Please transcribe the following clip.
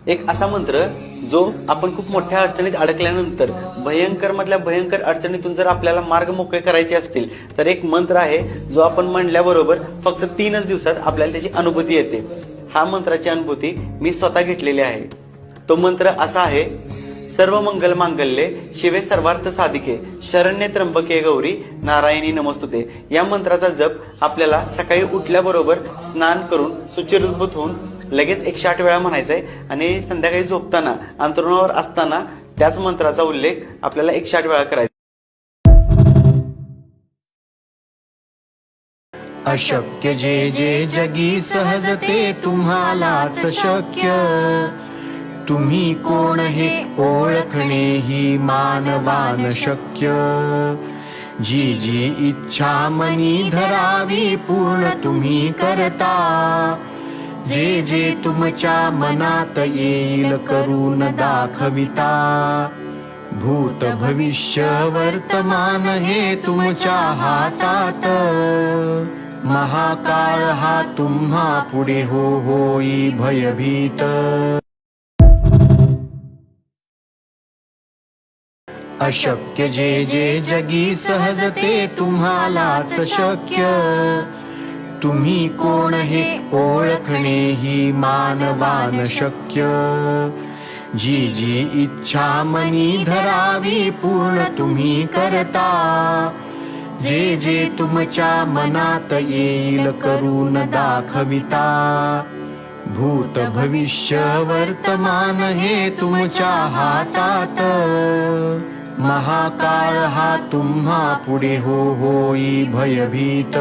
एक असा मंत्र जो आपण खूप मोठ्या अडचणीत अडकल्यानंतर भयंकर मधल्या भयंकर अडचणीतून जर आपल्याला मार्ग मोकळे करायचे असतील तर एक मंत्र आहे जो आपण म्हणल्याबरोबर फक्त 3च दिवसात आपल्याला त्याची अनुभूती येते। हा मंत्राची अनुभूती मी स्वतः घेतलेली आहे। तो मंत्र असा आहे, सर्व मंगल मांगल्ये शिवे सर्वार्थ साधिके शरण्ये त्र्यंबके गौरी नारायणी नमस्तुते। या मंत्राचा जप आपल्याला सकाळी उठल्याबरोबर स्नान करून शुचिर्भूत होऊन लगेच 108 वेळा म्हणायचा आहे आणि संध्याकाळी झोपताना अंथरुणावर असताना त्याच मंत्राचा उल्लेख आपल्याला 108 वेळा करायचा। अशक्य जे जे जगी सहज ते तुम्हालाच शक्य। तुम्ही कोण हे ओळखणे ही मानवान शक्य। जी जी इच्छा मनी धरावी पूर्ण तुम्ही करता। जे जे तुमच्या मनात येईल करून दाखविता। भूत भविष्य वर्तमान हे तुमच्या हातात। महाकाळ हा तुम्हा पुढे होई भयभीत। अशक्य जे जे जगी सहज ते तुम्हालाच शक्य। तुम्ही कोण हे ओळखणे ही मानवान शक्य। जी जी इच्छा मनी धरावी पूर्ण तुम्ही करता। जे जे तुमच्या मनात येईल करून दाखविता। भूत भविष्य वर्तमान हे तुमच्या हातात। महाकाळ हा तुम्हा पुढे होई भयभीत।